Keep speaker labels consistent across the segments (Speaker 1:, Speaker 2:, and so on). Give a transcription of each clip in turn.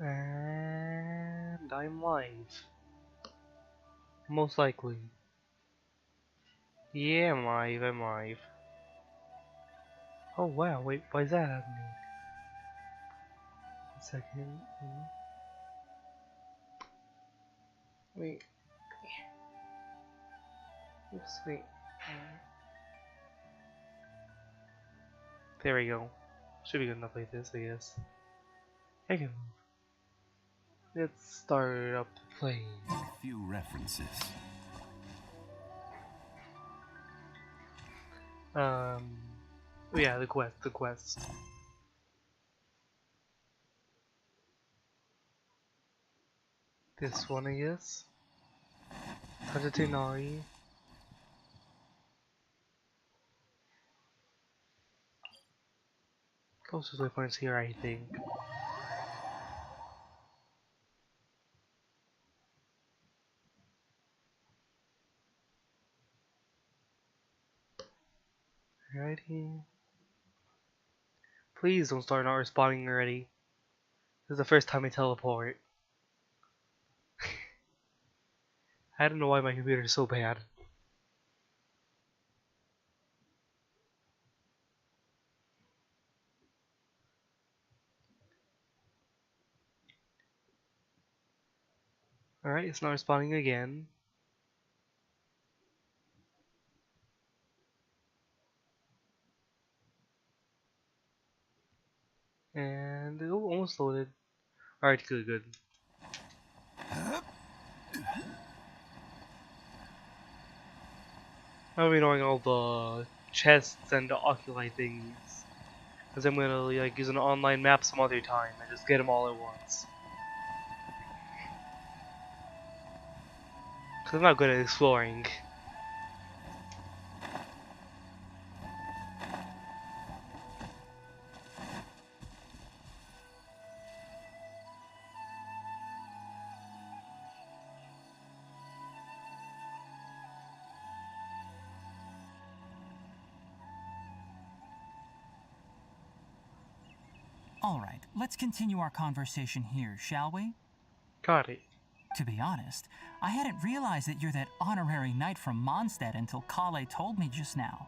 Speaker 1: And I'm live. Most likely. Yeah, I'm live. Oh wow, wait, why is that happening? A second. Wait. Oops, wait. There we go. Should be good enough like this, I guess. Okay. Let's start up playing.
Speaker 2: A few references.
Speaker 1: Oh yeah, the quest. This one, I guess. Tajatinari. Closest waypoints here, I think. Alrighty. Please don't start not responding already. This is the first time I teleport. I don't know why my computer is so bad. Alright, it's not responding again. And oh, almost loaded. Alright, good. I'll be knowing all the chests and the oculi things. Because I'm gonna like use an online map some other time and just get them all at once. Because I'm not good at exploring.
Speaker 3: Alright, let's continue our conversation here, shall we?
Speaker 1: Got it.
Speaker 3: To be honest, I hadn't realized that you're that honorary knight from Mondstadt until Kale told me just now.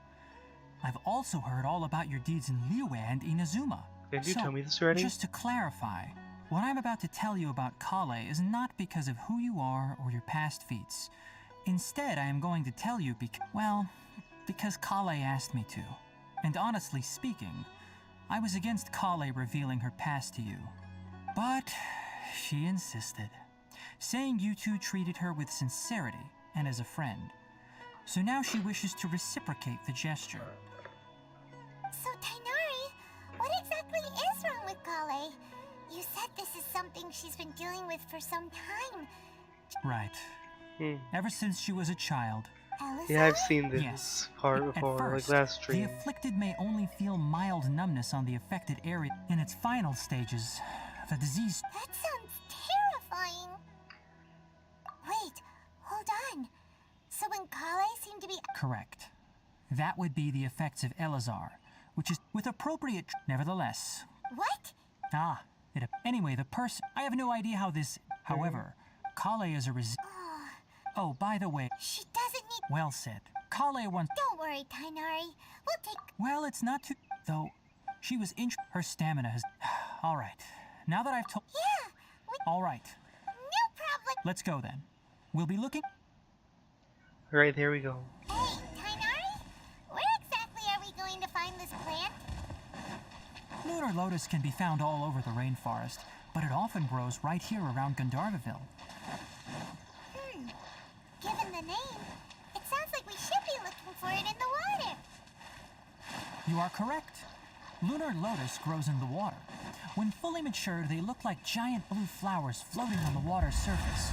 Speaker 3: I've also heard all about your deeds in Liyue and Inazuma.
Speaker 1: Didn't you
Speaker 3: So,
Speaker 1: tell me this already?
Speaker 3: just to clarify, what I'm about to tell you about Kale is not because of who you are or your past feats. Instead, I am going to tell you because Kale asked me to. And honestly speaking, I was against Kale revealing her past to you. But she insisted, saying you two treated her with sincerity and as a friend. So now she wishes to reciprocate the gesture.
Speaker 4: So, Tainari, what exactly is wrong with Kale? You said this is something she's been dealing with for some time.
Speaker 3: Right. Ever since she was a child.
Speaker 1: Yeah, I've seen this
Speaker 3: Yes.
Speaker 1: part
Speaker 3: At
Speaker 1: before,
Speaker 3: first,
Speaker 1: like last stream.
Speaker 3: the afflicted may only feel mild numbness on the affected area. In its final stages, the disease...
Speaker 4: That sounds terrifying. Wait, hold on. So when Kale seemed to be...
Speaker 3: Correct. That would be the effects of Elazar, which is with appropriate... Nevertheless.
Speaker 4: What?
Speaker 3: Anyway, the person... I have no idea how this... However, Kale is a Oh, by the way...
Speaker 4: She doesn't need...
Speaker 3: Well said. Kale once...
Speaker 4: Don't worry, Tainari. We'll take...
Speaker 3: Well, it's not too... Though, she was her stamina has... Alright. Now that I've told...
Speaker 4: Yeah!
Speaker 3: Alright.
Speaker 4: No problem!
Speaker 3: Let's go then. We'll be looking...
Speaker 1: Right, there we go.
Speaker 4: Hey, Tainari? Where exactly are we going to find this plant?
Speaker 3: Lunar lotus can be found all over the rainforest, but it often grows right here around Gandharvaville.
Speaker 4: Given the name, it sounds like we should be looking for it in the water.
Speaker 3: You are correct. Lunar lotus grows in the water. When fully matured, they look like giant blue flowers floating on the water's surface.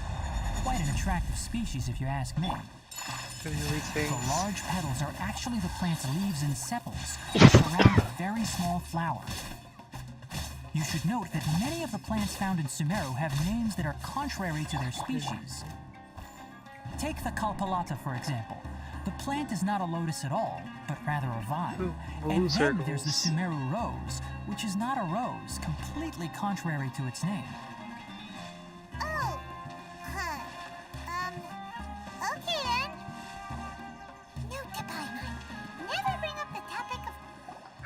Speaker 3: Quite an attractive species, if you ask me. The large petals are actually the plant's leaves and sepals, which surround a very small flower. You should note that many of the plants found in Sumeru have names that are contrary to their species. Take the Kalpalata, for example. The plant is not a lotus at all, but rather a vine. And then there's the Sumeru rose, which is not a rose, completely contrary to its name.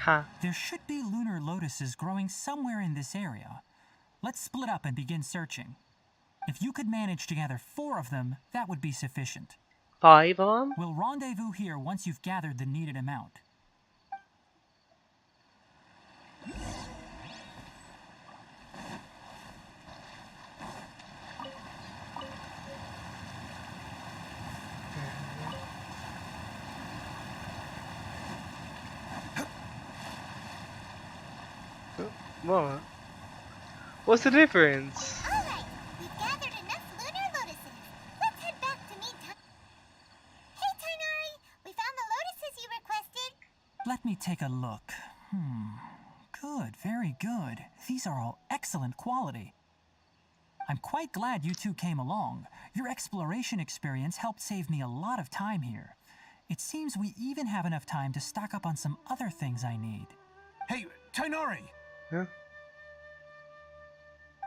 Speaker 1: Huh.
Speaker 3: There should be lunar lotuses growing somewhere in this area. Let's split up and begin searching. If you could manage to gather 4 of them, that would be sufficient.
Speaker 1: 5 of them?
Speaker 3: We'll rendezvous here once you've gathered the needed amount.
Speaker 1: What? What's the difference?
Speaker 4: Alright, we've gathered enough lunar lotuses. Let's head back to meet Hey, Tainari! We found the lotuses you requested.
Speaker 3: Let me take a look. Good, very good. These are all excellent quality. I'm quite glad you two came along. Your exploration experience helped save me a lot of time here. It seems we even have enough time to stock up on some other things I need.
Speaker 2: Hey, Tainari!
Speaker 1: Huh?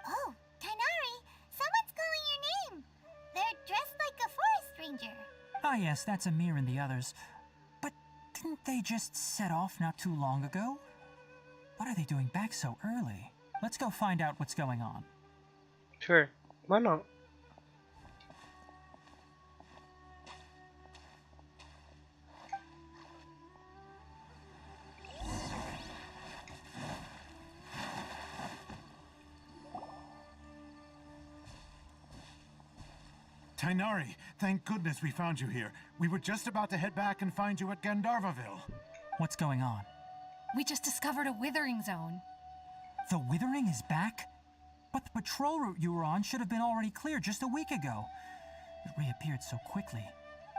Speaker 4: Oh, Tainari! Someone's calling your name. They're dressed like a forest ranger.
Speaker 3: Ah yes, that's Amir and the others. But didn't they just set off not too long ago? What are they doing back so early? Let's go find out what's going on.
Speaker 1: Sure. Why not?
Speaker 2: Tainari, thank goodness we found you here. We were just about to head back and find you at Gandharvaville.
Speaker 3: What's going on?
Speaker 5: We just discovered a withering zone.
Speaker 3: The withering is back? But the patrol route you were on should have been already clear just a week ago. It reappeared so quickly.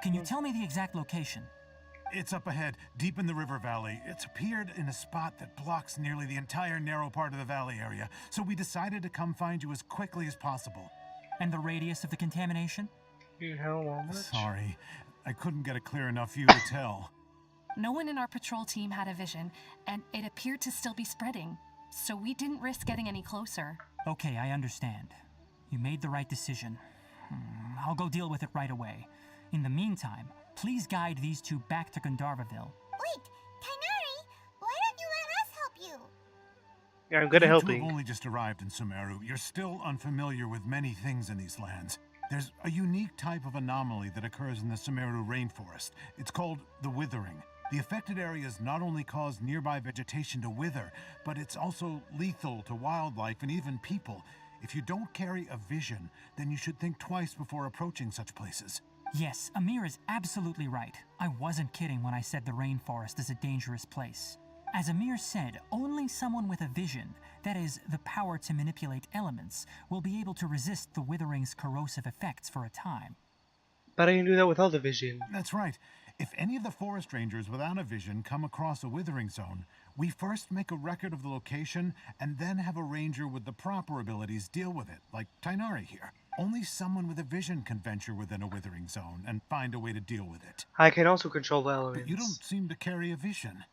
Speaker 3: Can you tell me the exact location?
Speaker 2: It's up ahead, deep in the river valley. It's appeared in a spot that blocks nearly the entire narrow part of the valley area, so we decided to come find you as quickly as possible.
Speaker 3: And the radius of the contamination?
Speaker 1: How much?
Speaker 2: Sorry, I couldn't get a clear enough view to tell.
Speaker 5: No one in our patrol team had a vision, and it appeared to still be spreading. So we didn't risk getting any closer.
Speaker 3: Okay, I understand. You made the right decision. I'll go deal with it right away. In the meantime, please guide these two back to Gandharvaville.
Speaker 4: Wait, Tainari! Why don't you let us help you?
Speaker 1: Yeah, I'm good at
Speaker 2: You two
Speaker 1: helping.
Speaker 2: have only just arrived in Sumeru. You're still unfamiliar with many things in these lands. There's a unique type of anomaly that occurs in the Sumeru rainforest. It's called the withering. The affected areas not only cause nearby vegetation to wither, but it's also lethal to wildlife and even people. If you don't carry a vision, then you should think twice before approaching such places.
Speaker 3: Yes, Amir is absolutely right. I wasn't kidding when I said the rainforest is a dangerous place. As Amir said, only someone with a vision, that is, the power to manipulate elements, will be able to resist the withering's corrosive effects for a time.
Speaker 1: But I can do that without the vision.
Speaker 2: That's right. If any of the forest rangers without a vision come across a withering zone, we first make a record of the location and then have a ranger with the proper abilities deal with it, like Tainari here. Only someone with a vision can venture within a withering zone and find a way to deal with it.
Speaker 1: I can also control the elements.
Speaker 2: But you don't seem to carry a vision.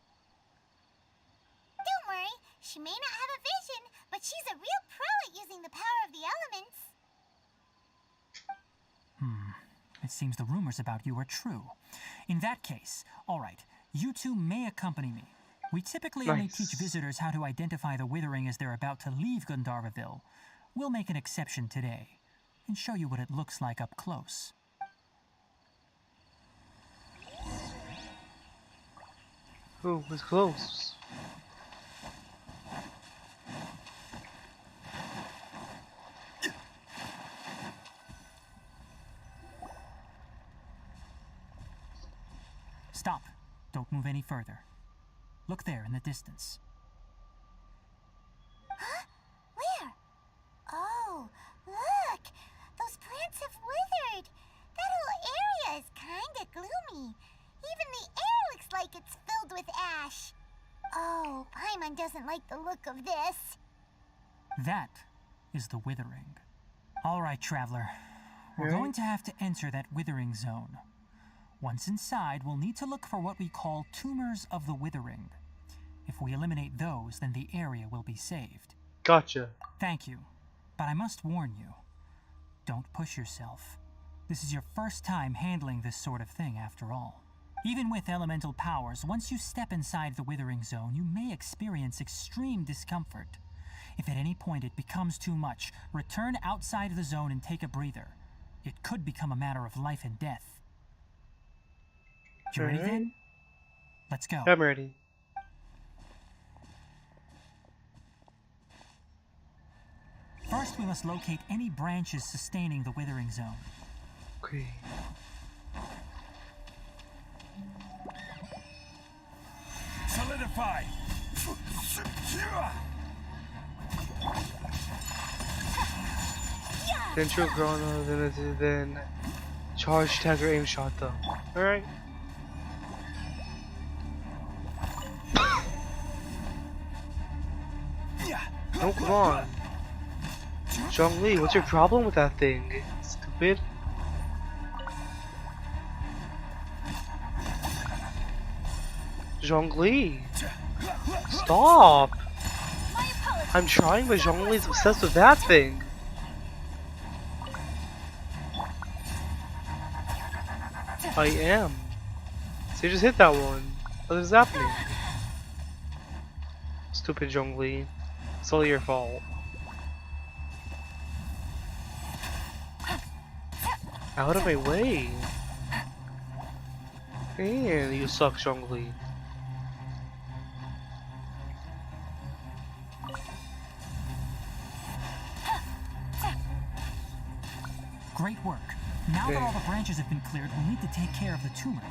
Speaker 4: Don't worry, she may not have a vision, but she's a real pro at using the power of the elements.
Speaker 3: It seems the rumors about you are true. In that case, all right, you two may accompany me. We typically only
Speaker 1: Nice.
Speaker 3: teach visitors how to identify the withering as they're about to leave Gandharvaville. We'll make an exception today and show you what it looks like up close.
Speaker 1: Oh, it's close.
Speaker 3: Stop. Don't move any further. Look there in the distance.
Speaker 4: Huh? Where? Oh, look! Those plants have withered. That whole area is kinda gloomy. Even the air looks like it's filled with ash. Oh, Paimon doesn't like the look of this.
Speaker 3: That is the withering. All right, traveler. We're
Speaker 1: Yeah?
Speaker 3: going to have to enter that withering zone. Once inside, we'll need to look for what we call tumors of the withering. If we eliminate those, then the area will be saved.
Speaker 1: Gotcha.
Speaker 3: Thank you, but I must warn you. Don't push yourself. This is your first time handling this sort of thing, after all. Even with elemental powers, once you step inside the withering zone, you may experience extreme discomfort. If at any point it becomes too much, return outside the zone and take a breather. It could become a matter of life and death. You ready then? Let's go.
Speaker 1: I'm ready.
Speaker 3: First, we must locate any branches sustaining the withering zone.
Speaker 1: Okay.
Speaker 2: Solidify!
Speaker 1: Then true Grana, then charge, attack, or aim shot though. Alright. Oh, come on. Zhongli, what's your problem with that thing? Stupid. Zhongli. Stop. I'm trying, but Zhongli's obsessed with that thing. I am. So you just hit that one. What is happening? Stupid Zhongli. It's all your fault. Out of my way. Man, you suck, Zhongli.
Speaker 3: Great work. Now that all the branches have been cleared, we need to take care of the tumor.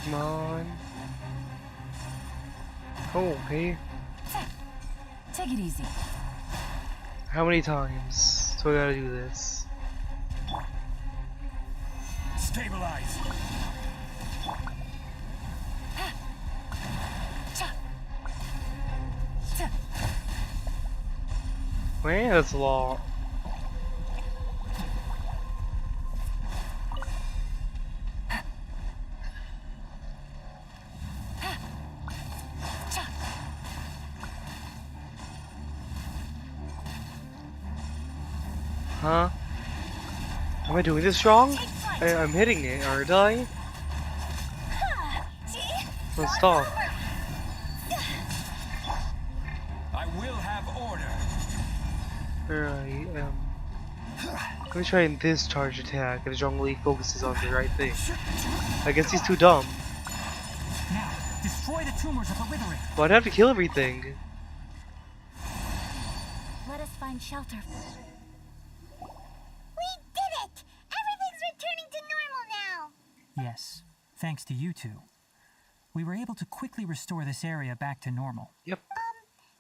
Speaker 1: Come on. Oh, hey.
Speaker 5: Take it easy.
Speaker 1: How many times do I gotta do this?
Speaker 2: Stabilize!
Speaker 1: Man, that's a lot. Huh? Am I doing this wrong? I'm hitting it, aren't I? Let's stop.
Speaker 2: I will have order.
Speaker 1: Alright, let me try this charge attack if Zhongli focuses on the right thing. I guess he's too dumb.
Speaker 3: Now, destroy the tumors of the withering.
Speaker 1: But I'd have to kill everything.
Speaker 4: Let us find shelter. We did it! Everything's returning to normal now!
Speaker 3: Yes, thanks to you two. We were able to quickly restore this area back to normal.
Speaker 1: Yep.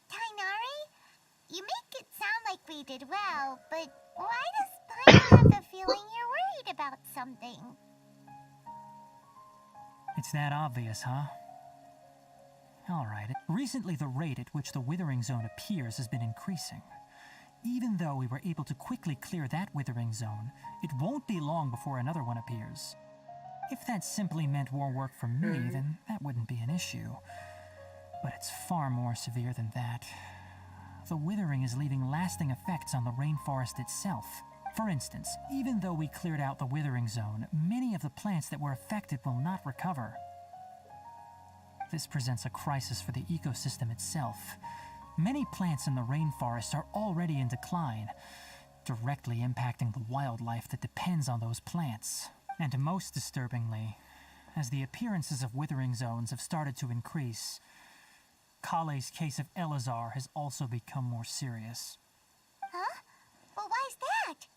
Speaker 4: Tainari? You make it sound like we did well, but why does Paimon have the feeling you're worried about something?
Speaker 3: It's that obvious, huh? Alright. Recently, the rate at which the withering zone appears has been increasing. Even though we were able to quickly clear that withering zone, it won't be long before another one appears. If that simply meant more work for me, then that wouldn't be an issue. But it's far more severe than that. The withering is leaving lasting effects on the rainforest itself. For instance, even though we cleared out the withering zone, many of the plants that were affected will not recover. This presents a crisis for the ecosystem itself. Many plants in the rainforest are already in decline, directly impacting the wildlife that depends on those plants. And most disturbingly, as the appearances of withering zones have started to increase, Kale's case of Elazar has also become more serious.
Speaker 4: Huh? Well, why is that?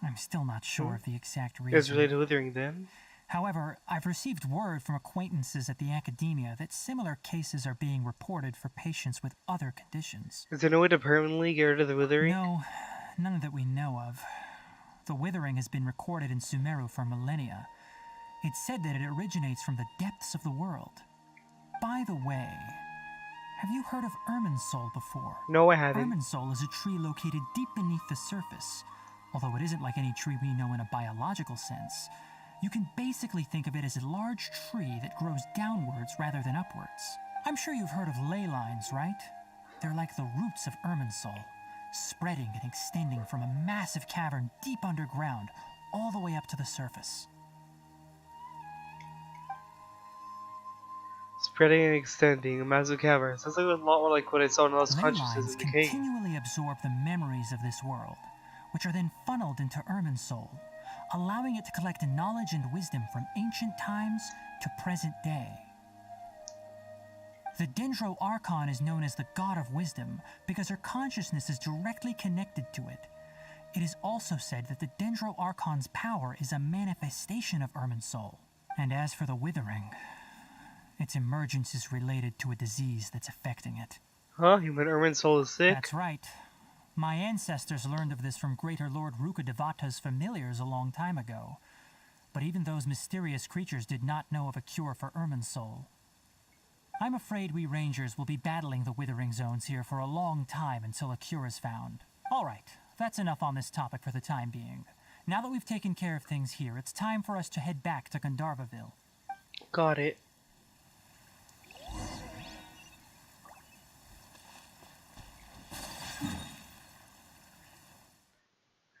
Speaker 3: I'm still not sure of the exact
Speaker 1: It's
Speaker 3: reason.
Speaker 1: related to withering then?
Speaker 3: However, I've received word from acquaintances at the academia that similar cases are being reported for patients with other conditions.
Speaker 1: Is there no way to permanently get rid of the withering?
Speaker 3: No, none that we know of. The withering has been recorded in Sumeru for millennia. It's said that it originates from the depths of the world. By the way, have you heard of Irminsul before?
Speaker 1: No, I haven't.
Speaker 3: Irminsul is a tree located deep beneath the surface. Although it isn't like any tree we know in a biological sense, you can basically think of it as a large tree that grows downwards rather than upwards. I'm sure you've heard of ley lines, right? They're like the roots of Irminsul, spreading and extending from a massive cavern deep underground all the way up to the surface.
Speaker 1: Spreading and extending, a massive cavern. Sounds like a lot more like what I saw in Lost
Speaker 3: Ley
Speaker 1: Consciousness
Speaker 3: lines
Speaker 1: in the cave.
Speaker 3: continually absorb the memories of this world, which are then funneled into Irminsul, allowing it to collect knowledge and wisdom from ancient times to present day. The Dendro Archon is known as the God of Wisdom because her consciousness is directly connected to it. It is also said that the Dendro Archon's power is a manifestation of Irminsul. And as for the Withering, its emergence is related to a disease that's affecting it.
Speaker 1: Huh? You mean Irminsul is sick?
Speaker 3: That's right. My ancestors learned of this from Greater Lord Rukadevata's familiars a long time ago. But even those mysterious creatures did not know of a cure for Irminsul. I'm afraid we Rangers will be battling the Withering Zones here for a long time until a cure is found. Alright, that's enough on this topic for the time being. Now that we've taken care of things here, it's time for us to head back to Gandharvaville.
Speaker 1: Got it.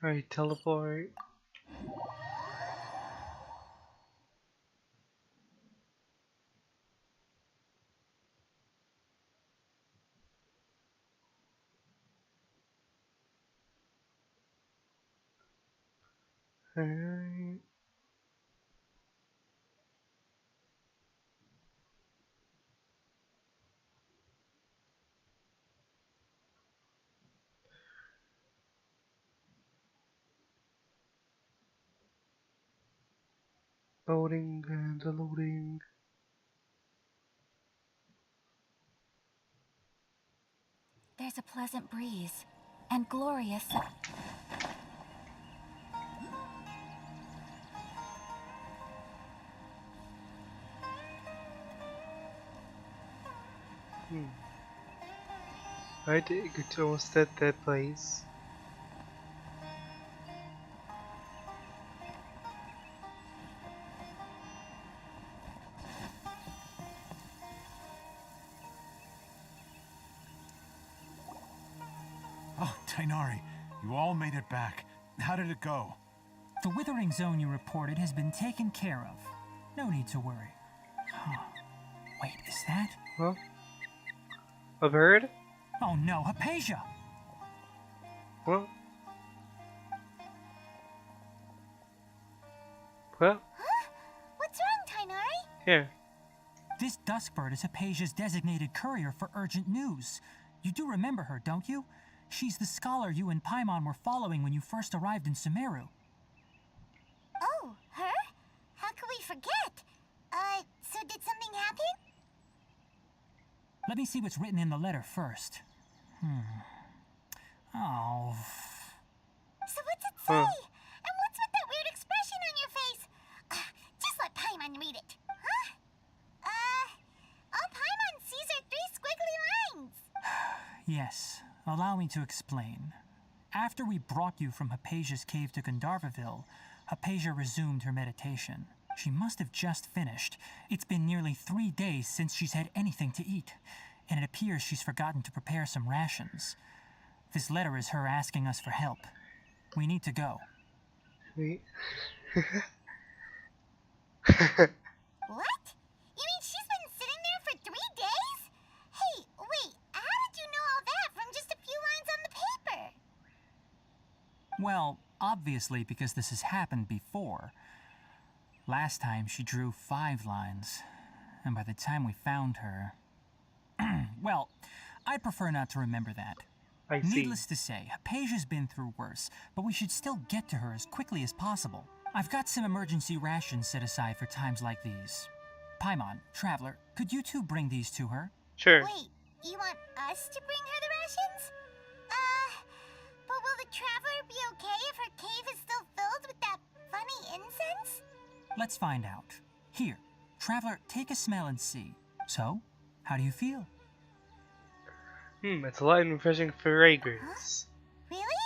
Speaker 1: Alright, teleport. Alright. Loading and loading.
Speaker 4: There's a pleasant breeze and glorious.
Speaker 1: I did get to almost at that place.
Speaker 2: Oh, Tainari, you all made it back. How did it go?
Speaker 3: The Withering Zone you reported has been taken care of. No need to worry. Huh. Wait, is that?
Speaker 1: Huh? A bird?
Speaker 3: Oh no, Hypatia!
Speaker 1: What? What?
Speaker 4: Huh? What's wrong, Tainari?
Speaker 1: Here.
Speaker 3: This Duskbird is Hypatia's designated courier for urgent news. You do remember her, don't you? She's the scholar you and Paimon were following when you first arrived in Sumeru.
Speaker 4: Oh, her? How could we forget? So did something happen?
Speaker 3: Let me see what's written in the letter first. Oh.
Speaker 4: So what's it say? And what's with that weird expression on your face? Just let Paimon read it. Huh? All Paimon sees are 3 squiggly lines.
Speaker 3: Yes, allow me to explain. After we brought you from Hypatia's cave to Gandharvaville, Hypatia resumed her meditation. She must have just finished. It's been nearly 3 days since she's had anything to eat, and it appears she's forgotten to prepare some rations. This letter is her asking us for help. We need to go.
Speaker 1: Wait.
Speaker 4: What? You mean she's been sitting there for 3 days? Hey, wait, how did you know all that from just a few lines on the paper?
Speaker 3: Well, obviously because this has happened before. Last time she drew 5 lines, and by the time we found her... well, I'd prefer not to remember that.
Speaker 1: I see.
Speaker 3: Needless to say, Hypatia's been through worse, but we should still get to her as quickly as possible. I've got some emergency rations set aside for times like these. Paimon, Traveler, could you two bring these to her?
Speaker 1: Sure.
Speaker 4: Wait, you want us to bring her the rations? But will the Traveler be okay if her cave is still filled with that funny incense?
Speaker 3: Let's find out. Here, Traveler, take a smell and see. So, how do you feel?
Speaker 1: It's a light and refreshing fragrance.
Speaker 4: Really?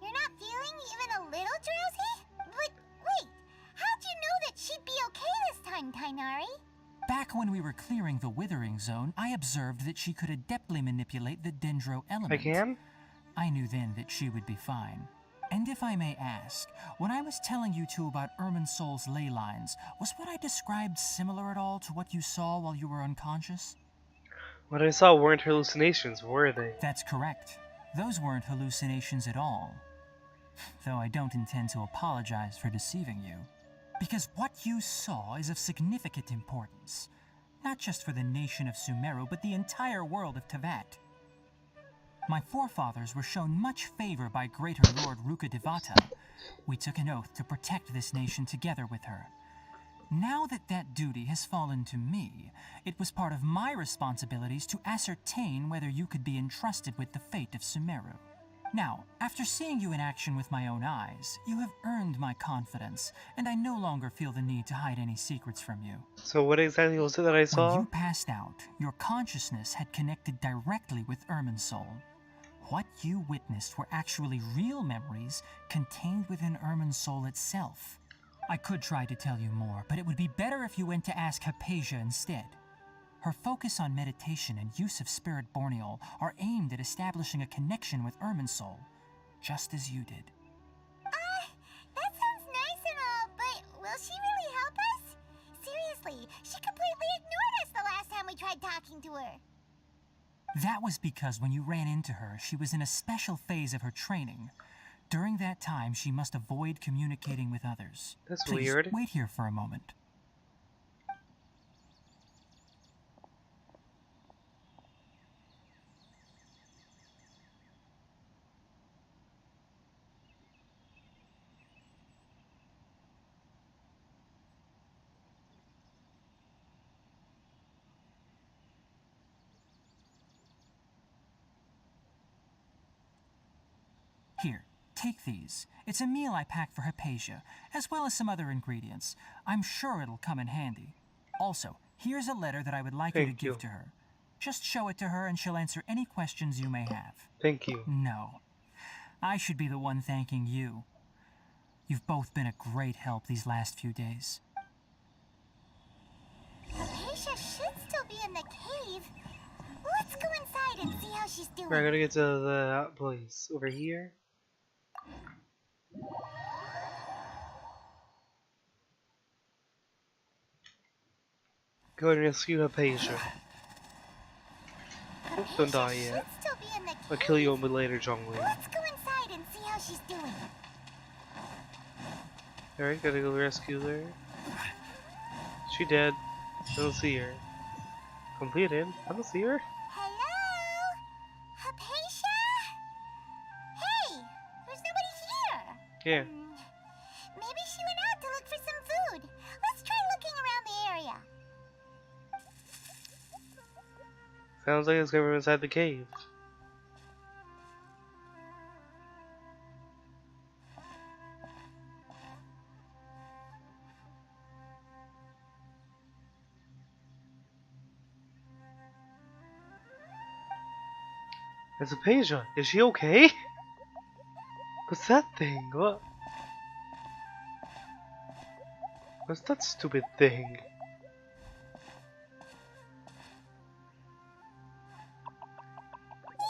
Speaker 4: You're not feeling even a little drowsy? But wait, how'd you know that she'd be okay this time, Tainari?
Speaker 3: Back when we were clearing the withering zone, I observed that she could adeptly manipulate the dendro element.
Speaker 1: I can?
Speaker 3: I knew then that she would be fine. And if I may ask, when I was telling you two about Irminsol's ley lines, was what I described similar at all to what you saw while you were unconscious?
Speaker 1: What I saw weren't hallucinations, were they?
Speaker 3: That's correct. Those weren't hallucinations at all. Though I don't intend to apologize for deceiving you. Because what you saw is of significant importance. Not just for the nation of Sumeru, but the entire world of Teyvat. My forefathers were shown much favor by Greater Lord Rukkhadevata. We took an oath to protect this nation together with her. Now that that duty has fallen to me, it was part of my responsibilities to ascertain whether you could be entrusted with the fate of Sumeru. Now, after seeing you in action with my own eyes, you have earned my confidence, and I no longer feel the need to hide any secrets from you.
Speaker 1: So what exactly was it that I saw?
Speaker 3: When you passed out, your consciousness had connected directly with Irminsol. What you witnessed were actually real memories contained within Irminsol itself. I could try to tell you more, but it would be better if you went to ask Hypatia instead. Her focus on meditation and use of Spirit Borneol are aimed at establishing a connection with Irminsol, just as you did.
Speaker 4: That sounds nice and all, but will she really help us? Seriously, she completely ignored us the last time we tried talking to her.
Speaker 3: That was because when you ran into her, she was in a special phase of her training. During that time, she must avoid communicating with others.
Speaker 1: That's
Speaker 3: Please,
Speaker 1: weird.
Speaker 3: wait here for a moment. Here, take these. It's a meal I packed for Hypatia, as well as some other ingredients. I'm sure it'll come in handy. Also, here's a letter that I would like you to
Speaker 1: Thank
Speaker 3: give
Speaker 1: you.
Speaker 3: to her. Just show it to her and she'll answer any questions you may have.
Speaker 1: Thank you.
Speaker 3: No. I should be the one thanking you. You've both been a great help these last few days.
Speaker 4: Hypatia should still be in the cave. Let's go inside and see how she's doing.
Speaker 1: Right, I gotta get to that place. Over here. Go ahead and rescue Hypatia. Oops, don't die
Speaker 4: Hypatia
Speaker 1: yet.
Speaker 4: should still be in the
Speaker 1: I'll
Speaker 4: cave.
Speaker 1: kill you a bit later, Zhongli.
Speaker 4: Let's go inside and see how she's doing.
Speaker 1: Alright, gotta go rescue her. She dead. I don't see her. Completed. I don't see her.
Speaker 4: Hello? Hypatia? Hey, there's nobody here.
Speaker 1: Yeah.
Speaker 4: Maybe she went out to look for some food. Let's try looking around the area.
Speaker 1: Sounds like it's coming inside the cave. It's Hypatia. Is she okay? What's that thing? What? What's that stupid thing?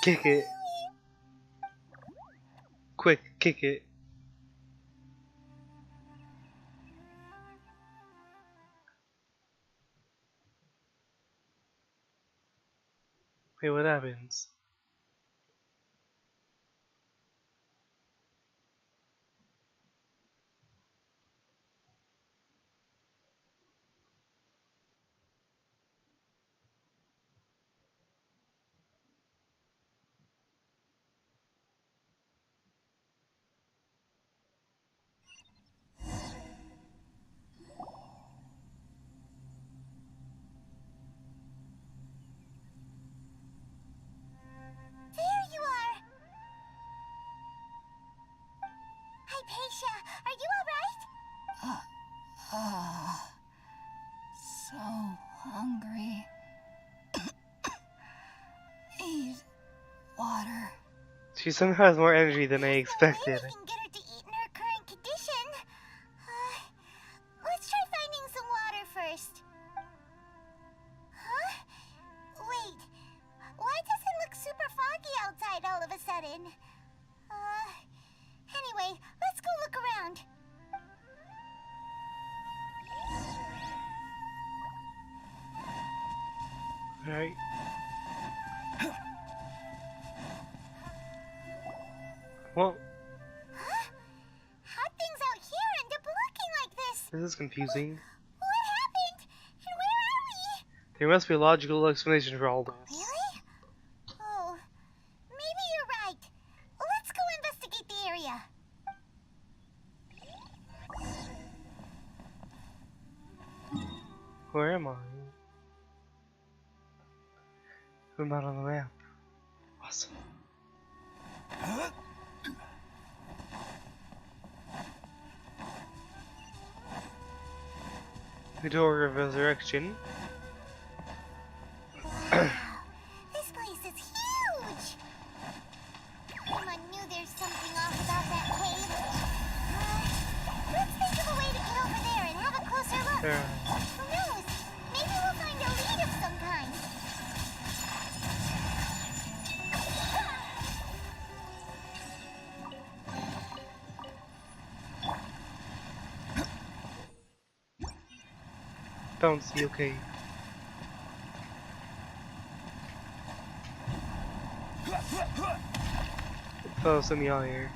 Speaker 1: Kick it. Quick, kick it. Wait, what happens?
Speaker 4: There you are. Hypatia, are you alright?
Speaker 5: So hungry. Need water.
Speaker 1: She somehow has more energy than I
Speaker 4: There's no way
Speaker 1: expected.
Speaker 4: we can get her to eat in her current condition. Let's try finding some water first.
Speaker 1: Alright. Well,
Speaker 4: Huh? How'd things out here end up looking like this?
Speaker 1: this is confusing.
Speaker 4: What happened? And where are we?
Speaker 1: There must be a logical explanation for all this.
Speaker 4: Really? Oh, maybe you're right. Let's go investigate the area.
Speaker 1: Where am I? I'm not on the map. Awesome. The Door of Resurrection.
Speaker 4: Wow, this place is huge. I knew there's something off about that cave. Let's think of a way to get over there and have a closer look.
Speaker 1: There.
Speaker 4: Who knows? Maybe we'll find a lead of some kind.
Speaker 1: Bouncy, okay. Throw us in the air.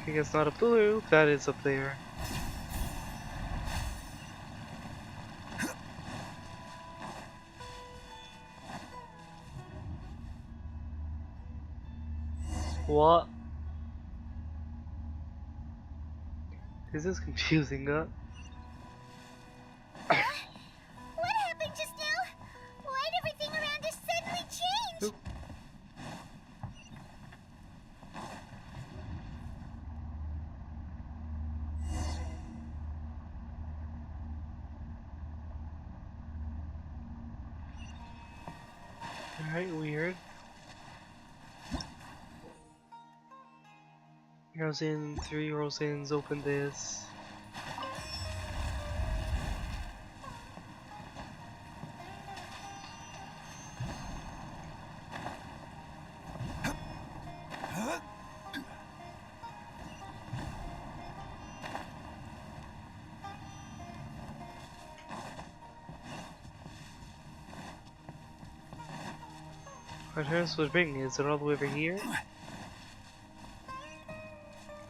Speaker 1: Okay, it's not up blue. That is up there. What? This is confusing,
Speaker 4: What happened just now? Why'd everything around us suddenly change?
Speaker 1: Oop. Alright, weird. Rosin, 3 Rosins, open this. What else was bringing? Is it all the way over here?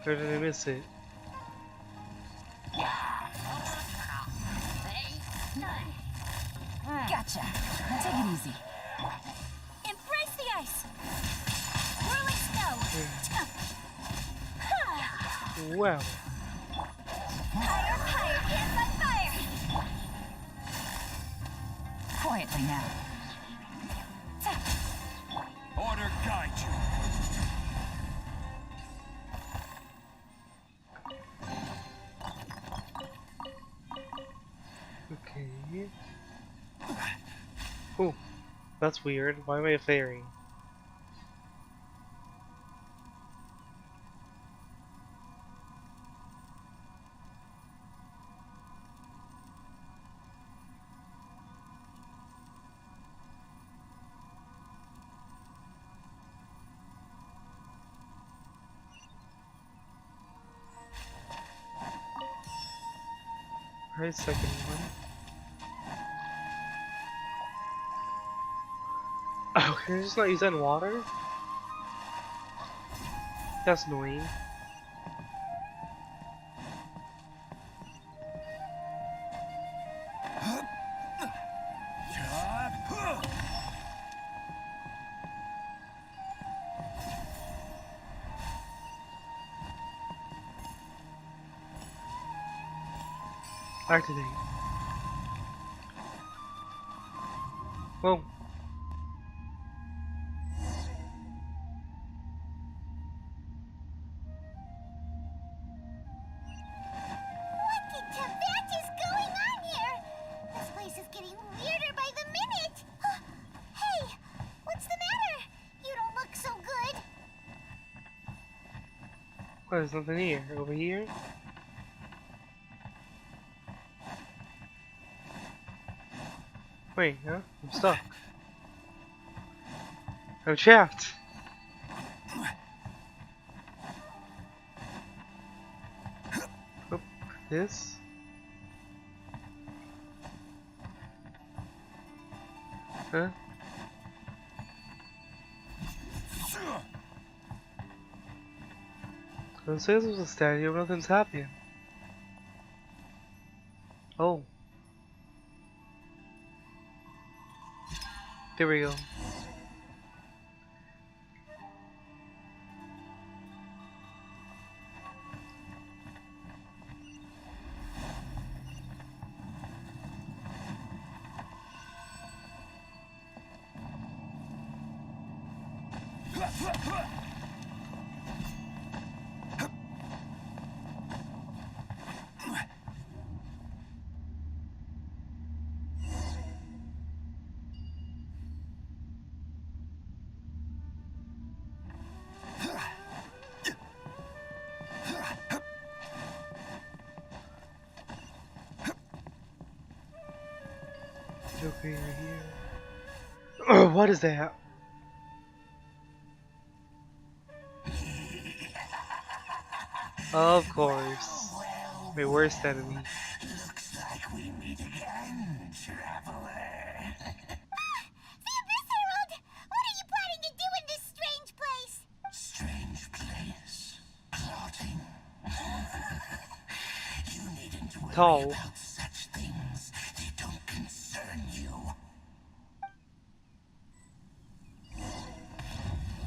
Speaker 1: Or did I miss it?
Speaker 3: Gotcha. Now take it easy.
Speaker 4: Embrace the ice. Whirling snow.
Speaker 1: Wow.
Speaker 4: Higher, higher, hands on fire.
Speaker 3: Quietly now.
Speaker 2: Order guide you.
Speaker 1: Okay. Oh, that's weird. Why am I a fairy? Alright, second one. Oh, can I just not use that in water? That's annoying. Activate. Whoa.
Speaker 4: What the Tibet is going on here? This place is getting weirder by the minute. Hey, what's the matter? You don't look so good.
Speaker 1: What, there's nothing here. Over here? Wait, huh? I'm stuck. I'm trapped. Oh, this? Huh? I was supposed to stand here, but nothing's happening. Oh. There we go. Okay, here. What is that? Of course. My worst enemy.
Speaker 2: Looks like we meet again, traveler.
Speaker 4: The Abyss Herald! What are you planning to do in this strange place?
Speaker 2: Strange place. Plotting. You needn't worry
Speaker 1: Tall.
Speaker 2: about such things. They don't concern you.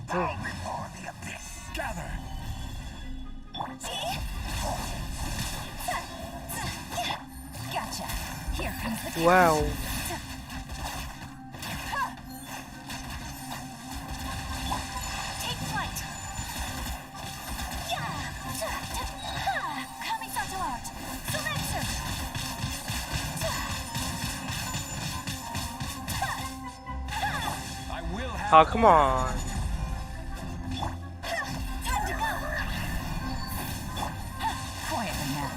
Speaker 2: Bow before the abyss. Gather.
Speaker 5: Gotcha. Here comes the
Speaker 1: Wow.
Speaker 5: Take flight. Coming Sato out. Sumeru.
Speaker 2: I will have.
Speaker 1: Oh, come on.
Speaker 5: Time to go. Quietly now.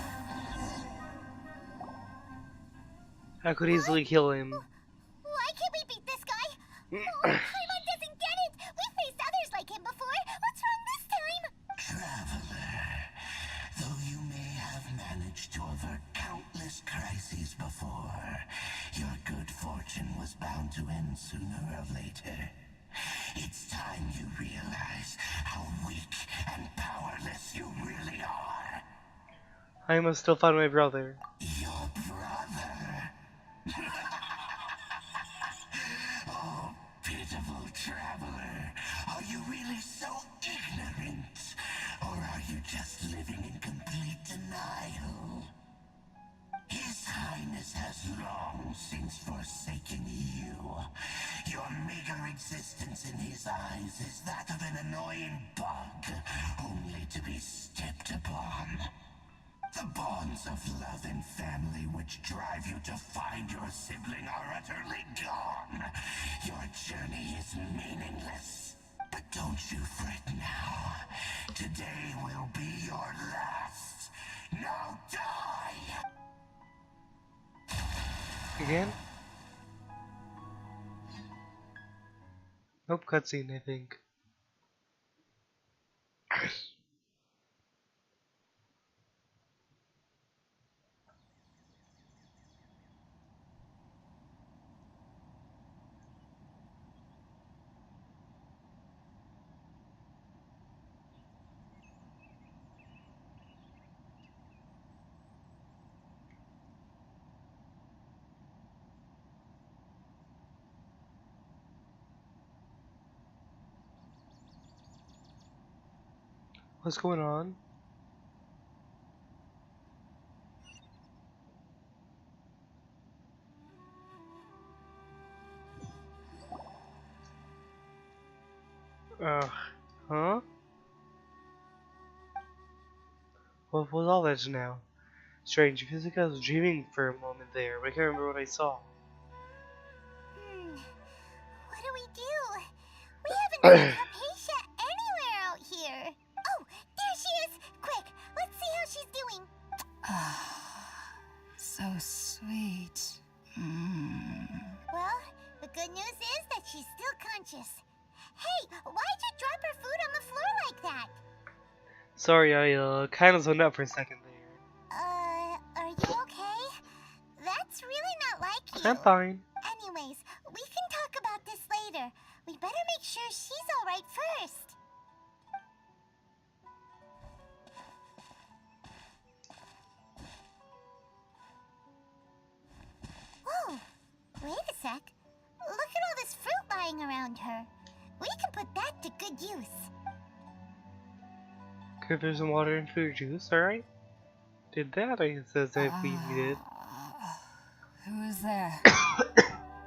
Speaker 1: I could easily kill him.
Speaker 4: Why can't we beat this guy? Paimon doesn't get it! We faced others like him before! What's wrong this time?
Speaker 2: Traveler, though you may have managed to avert countless crises before, your good fortune was bound to end sooner or later. It's time you realize how weak and powerless you really are.
Speaker 1: I must still find my brother.
Speaker 2: Your brother. Oh, pitiful traveler. Are you really so ignorant? Or are you just living in complete denial? His Highness has long since forsaken you. Your meager existence in his eyes is that of an annoying bug, only to be stepped upon. The bonds of love and family which drive you to find your sibling are utterly gone. Your journey is meaningless. But don't you fret now. Today will be your last. Now die!
Speaker 1: Again? Nope, cutscene, I think. What's going on? Huh? What was all that just now? Strange, it feels like I was dreaming for a moment there, but I can't remember what I saw.
Speaker 4: What do we do? We haven't seen Hypatia anywhere out here. Oh, there she is! Quick, let's see how she's doing.
Speaker 5: So sweet.
Speaker 4: Well, the good news is that she's still conscious. Hey, why'd you drop her food on the floor like that?
Speaker 1: Sorry, I kind of zoned out for a second there.
Speaker 4: Are you okay? That's really not like you.
Speaker 1: I'm fine.
Speaker 4: Anyways, we can talk
Speaker 1: Okay, there's some water and food juice, alright? Did that, I says if we needed.
Speaker 5: Who is there?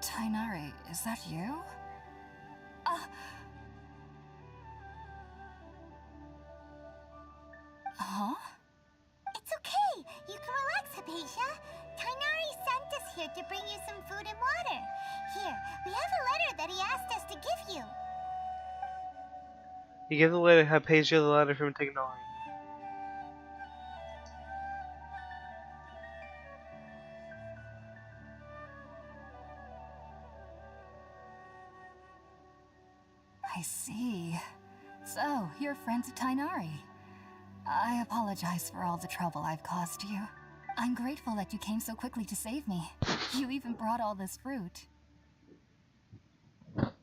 Speaker 5: Tainari, is that you? Huh?
Speaker 4: It's okay. You can relax, Hypatia. Tainari sent us here to bring you some food and water. Here, we have a letter that he asked us to give you.
Speaker 1: You give the letter, Hypatia the letter from Takeo.
Speaker 5: I see. So, you're friends of Tainari. I apologize for all the trouble I've caused you. I'm grateful that you came so quickly to save me. You even brought all this fruit.
Speaker 4: Well,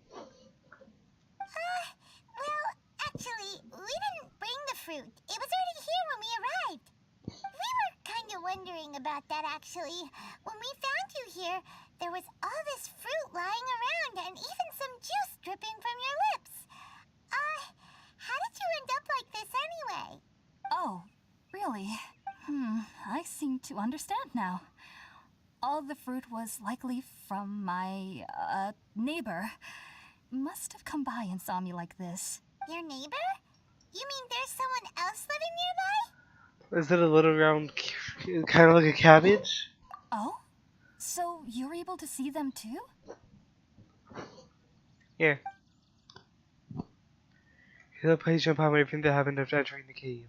Speaker 4: actually, we didn't bring the fruit. It was already here when we arrived. We were kind of wondering about that, actually. When we found you here, there was all this fruit lying around and even some juice dripping from your lips. How did you end up like this anyway?
Speaker 5: Oh, really? I seem to understand now. All the fruit was likely from my, neighbor. Must have come by and saw me like this.
Speaker 4: Your neighbor? You mean there's someone else living nearby?
Speaker 1: Is it a little round, kind of like a cabbage?
Speaker 5: Oh? So you're able to see them too?
Speaker 1: Yeah. Hypatia and Palmer everything that happened after entering the cave.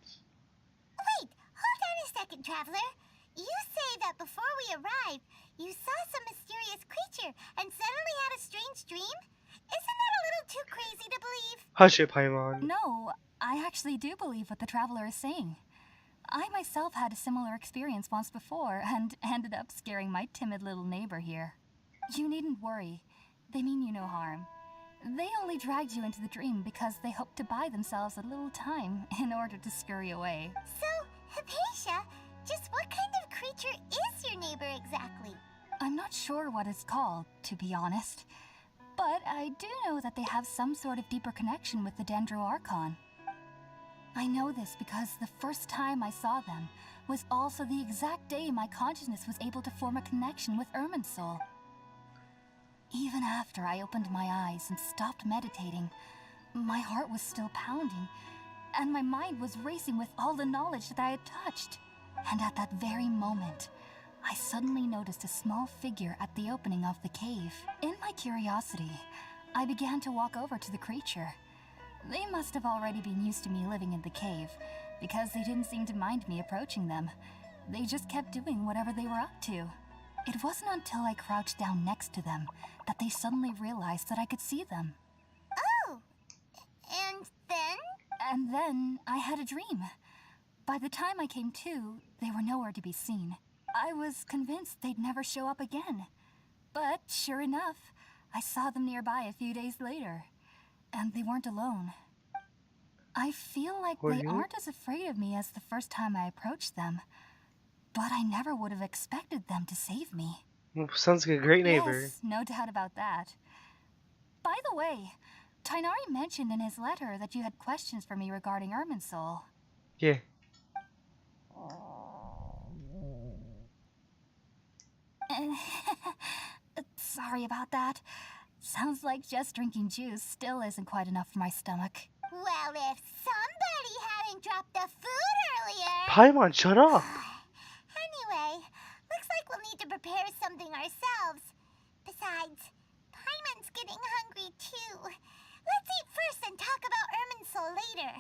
Speaker 4: Wait, hold on a second, Traveler. You say that before we arrived, you saw some mysterious creature and suddenly had a strange dream? Isn't that a little too crazy to believe?
Speaker 1: Hush it, Paimon.
Speaker 5: No, I actually do believe what the traveler is saying. I myself had a similar experience once before and ended up scaring my timid little neighbor here. You needn't worry. They mean you no harm. They only dragged you into the dream because they hoped to buy themselves a little time in order to scurry away.
Speaker 4: So, Hypatia, just what kind of creature is your neighbor exactly?
Speaker 5: I'm not sure what it's called, to be honest. But I do know that they have some sort of deeper connection with the Dendro Archon. I know this because the first time I saw them was also the exact day my consciousness was able to form a connection with Irminsul. Even after I opened my eyes and stopped meditating, my heart was still pounding, and my mind was racing with all the knowledge that I had touched. And at that very moment, I suddenly noticed a small figure at the opening of the cave. In my curiosity, I began to walk over to the creature. They must have already been used to me living in the cave, because they didn't seem to mind me approaching them. They just kept doing whatever they were up to. It wasn't until I crouched down next to them that they suddenly realized that I could see them.
Speaker 4: Oh, and then?
Speaker 5: And then I had a dream. By the time I came to, they were nowhere to be seen. I was convinced they'd never show up again. But sure enough, I saw them nearby a few days later. And they weren't alone. I feel like they aren't as afraid of me as the first time I approached them. But I never would have expected them to save me.
Speaker 1: Well, sounds like a great neighbor.
Speaker 5: Yes, no doubt about that. By the way, Tainari mentioned in his letter that you had questions for me regarding Irminsul.
Speaker 1: Yeah.
Speaker 5: Sorry about that. Sounds like just drinking juice still isn't quite enough for my stomach.
Speaker 4: Well, if somebody hadn't dropped the food earlier...
Speaker 1: Paimon, shut up!
Speaker 4: Anyway, looks like we'll need to prepare something ourselves. Besides, Paimon's getting hungry too. Let's eat first and talk about Irminsul later.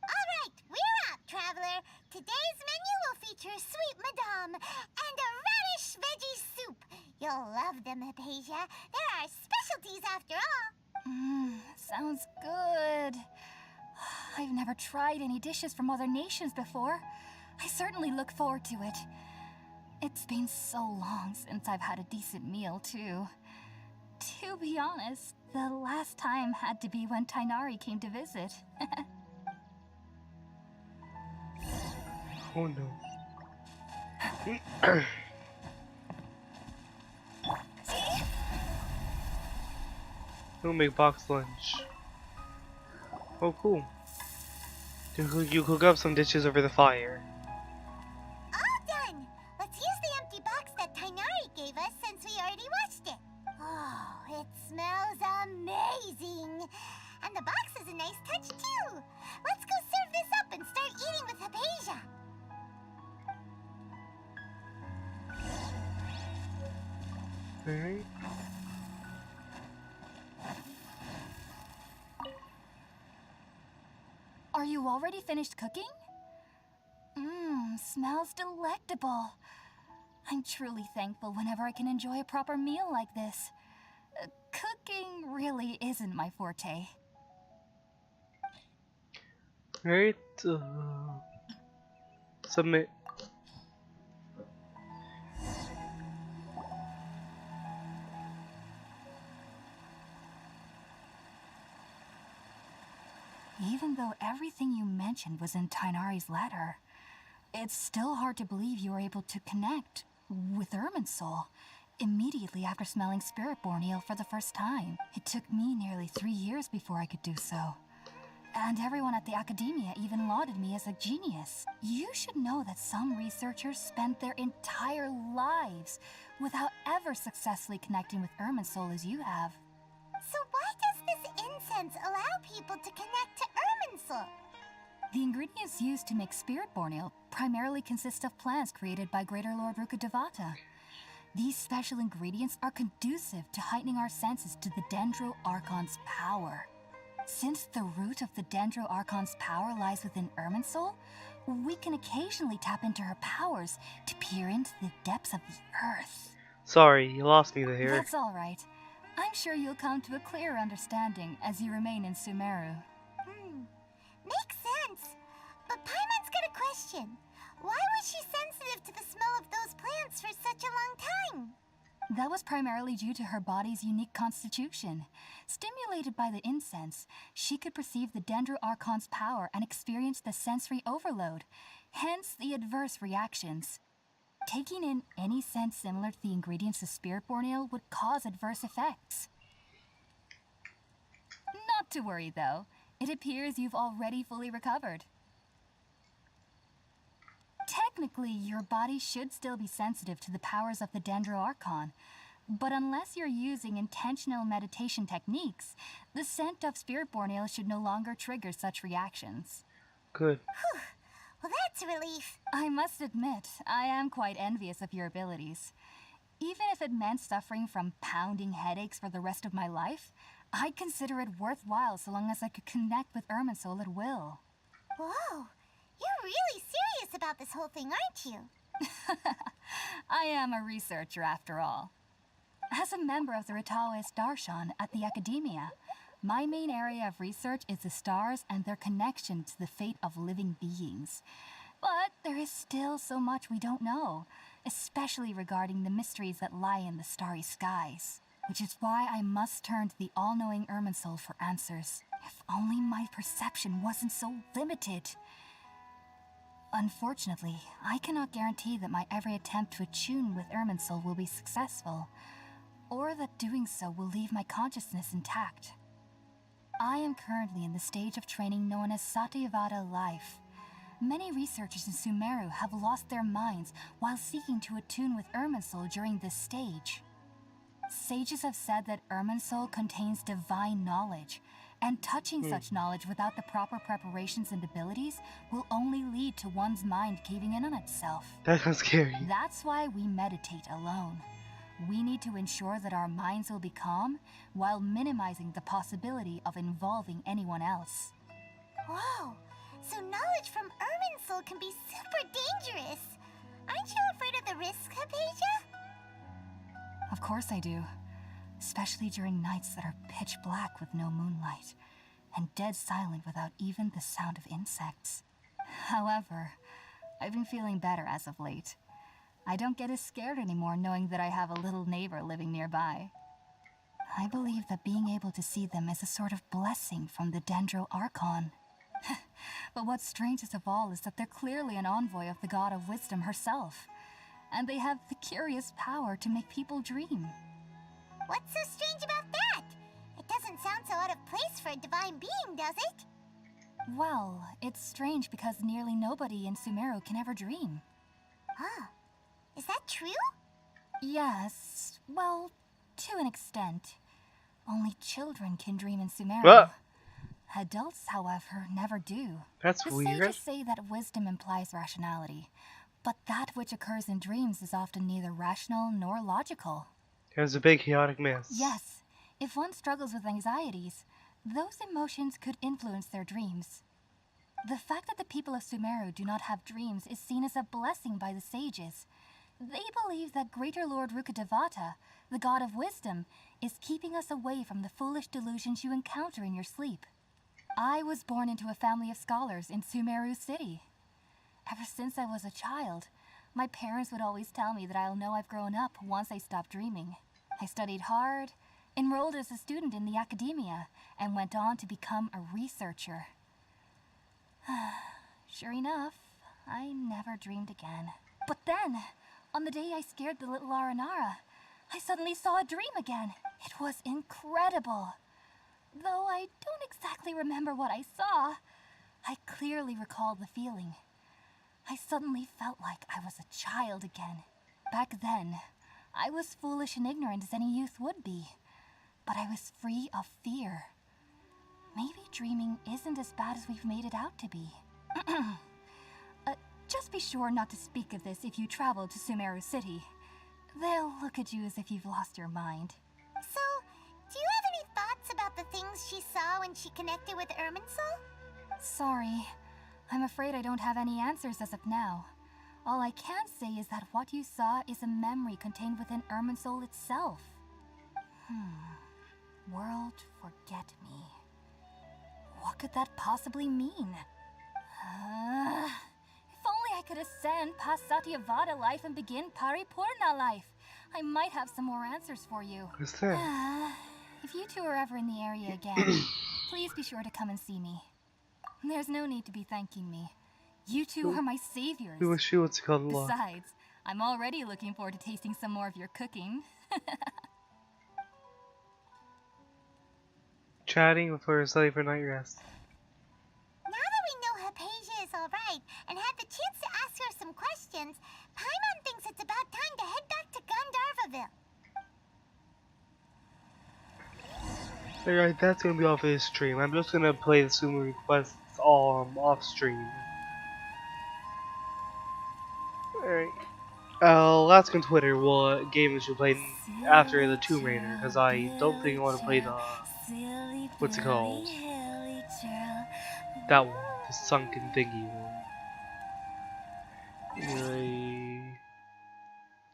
Speaker 4: Alright, we're out, Traveler. Today's menu will feature sweet madame and a radish veggie soup. You'll love them, Hypatia. They're our specialties after all.
Speaker 5: Sounds good. I've never tried any dishes from other nations before. I certainly look forward to it. It's been so long since I've had a decent meal, too. To be honest, the last time had to be when Tainari came to visit.
Speaker 1: Oh no. We'll make box lunch. Oh, cool. You cook up some dishes over the fire.
Speaker 4: All done! Let's use the empty box that Tainari gave us since we already washed it. Oh, it smells amazing! And the box is a nice touch too! Let's go serve this up and start eating with Hypatia!
Speaker 1: Alright.
Speaker 5: Are you already finished cooking? Mmm, smells delectable. I'm truly thankful whenever I can enjoy a proper meal like this. Cooking really isn't my forte.
Speaker 1: Alright, submit.
Speaker 5: Even though everything you mentioned was in Tainari's letter, it's still hard to believe you were able to connect with Irminsul immediately after smelling Spiritborn eel for the first time. It took me nearly 3 years before I could do so. And everyone at the academia even lauded me as a genius. You should know that some researchers spent their entire lives without ever successfully connecting with Irminsul as you have.
Speaker 4: So why does this incense allow people to connect to Irminsul?
Speaker 5: The ingredients used to make Spiritborn eel primarily consist of plants created by Greater Lord Rukkhadevata. These special ingredients are conducive to heightening our senses to the Dendro Archon's power. Since the root of the Dendro Archon's power lies within Irminsul, we can occasionally tap into her powers to peer into the depths of the earth.
Speaker 1: Sorry, you lost me there.
Speaker 5: That's all right. I'm sure you'll come to a clearer understanding as you remain in Sumeru.
Speaker 4: Makes sense. But Paimon's got a question. Why was she sensitive to the smell of those plants for such a long time?
Speaker 5: That was primarily due to her body's unique constitution. Stimulated by the incense, she could perceive the Dendro Archon's power and experience the sensory overload, hence the adverse reactions. Taking in any scent similar to the ingredients of Spiritborn eel would cause adverse effects. Not to worry, though. It appears you've already fully recovered. Technically, your body should still be sensitive to the powers of the Dendro Archon, but unless you're using intentional meditation techniques, the scent of Spiritborn eel should no longer trigger such reactions.
Speaker 1: Good.
Speaker 4: Well, that's a relief.
Speaker 5: I must admit, I am quite envious of your abilities. Even if it meant suffering from pounding headaches for the rest of my life, I'd consider it worthwhile so long as I could connect with Irminsul at will.
Speaker 4: Whoa, you're really serious about this whole thing, aren't you?
Speaker 5: I am a researcher after all. As a member of the Ritaoist Darshan at the Academia, my main area of research is the stars and their connection to the fate of living beings. But there is still so much we don't know, especially regarding the mysteries that lie in the starry skies. Which is why I must turn to the all-knowing Irminsul for answers. If only my perception wasn't so limited. Unfortunately, I cannot guarantee that my every attempt to attune with Irminsul will be successful, or that doing so will leave my consciousness intact. I am currently in the stage of training known as Satyavada life. Many researchers in Sumeru have lost their minds while seeking to attune with Irminsul during this stage. Sages have said that Irminsul contains divine knowledge, and touching such knowledge without the proper preparations and abilities will only lead to one's mind caving in on itself.
Speaker 1: That sounds scary.
Speaker 5: That's why we meditate alone. We need to ensure that our minds will be calm while minimizing the possibility of involving anyone else.
Speaker 4: Whoa, so knowledge from Irminsul can be super dangerous. Aren't you afraid of the risk, Hypatia?
Speaker 5: Of course I do. Especially during nights that are pitch black with no moonlight, and dead silent without even the sound of insects. However, I've been feeling better as of late. I don't get as scared anymore knowing that I have a little neighbor living nearby. I believe that being able to see them is a sort of blessing from the Dendro Archon. But what's strangest of all is that they're clearly an envoy of the God of Wisdom herself, and they have the curious power to make people dream.
Speaker 4: What's so strange about that? It doesn't sound so out of place for a divine being, does it?
Speaker 5: Well, it's strange because nearly nobody in Sumeru can ever dream.
Speaker 4: Huh. Is that true?
Speaker 5: Yes, well, to an extent. Only children can dream in Sumeru.
Speaker 1: What?
Speaker 5: Adults, however, never do.
Speaker 1: That's
Speaker 5: The
Speaker 1: weird.
Speaker 5: sages say that wisdom implies rationality, but that which occurs in dreams is often neither rational nor logical.
Speaker 1: There's a big chaotic mess.
Speaker 5: Yes, if one struggles with anxieties, those emotions could influence their dreams. The fact that the people of Sumeru do not have dreams is seen as a blessing by the sages. They believe that Greater Lord Rukkhadevata, the god of wisdom, is keeping us away from the foolish delusions you encounter in your sleep. I was born into a family of scholars in Sumeru City. Ever since I was a child, my parents would always tell me that I'll know I've grown up once I stop dreaming. I studied hard, enrolled as a student in the academia, and went on to become a researcher. Sure enough, I never dreamed again. But then, on the day I scared the little Aranara, I suddenly saw a dream again. It was incredible. Though I don't exactly remember what I saw, I clearly recall the feeling. I suddenly felt like I was a child again. Back then, I was foolish and ignorant as any youth would be, but I was free of fear. Maybe dreaming isn't as bad as we've made it out to be. Just be sure not to speak of this if you travel to Sumeru City. They'll look at you as if you've lost your mind.
Speaker 4: So, do you have any thoughts about the things she saw when she connected with Irminsul?
Speaker 5: Sorry. I'm afraid I don't have any answers as of now. All I can say is that what you saw is a memory contained within Irminsul itself. World forget me. What could that possibly mean? If only I could ascend past Satyavada life and begin Paripurna life. I might have some more answers for you.
Speaker 1: What's that?
Speaker 5: If you two are ever in the area again, please be sure to come and see me. There's no need to be thanking me. You two are my saviors.
Speaker 1: We wish you what's called a lot.
Speaker 5: Besides, I'm already looking forward to tasting some more of your cooking.
Speaker 1: Chatting before her study for night rest.
Speaker 4: Now that we know Hypatia is alright and had the chance to ask her some questions, Paimon thinks it's about time to head back to Gandharvaville.
Speaker 1: Alright, that's gonna be all for this stream. I'm just gonna play the Sumeru quests all off stream. Alright. I'll ask on Twitter what game we should play after the Tomb Raider, because I don't think I want to play the... what's it called? That one. The sunken thingy one. Anyway...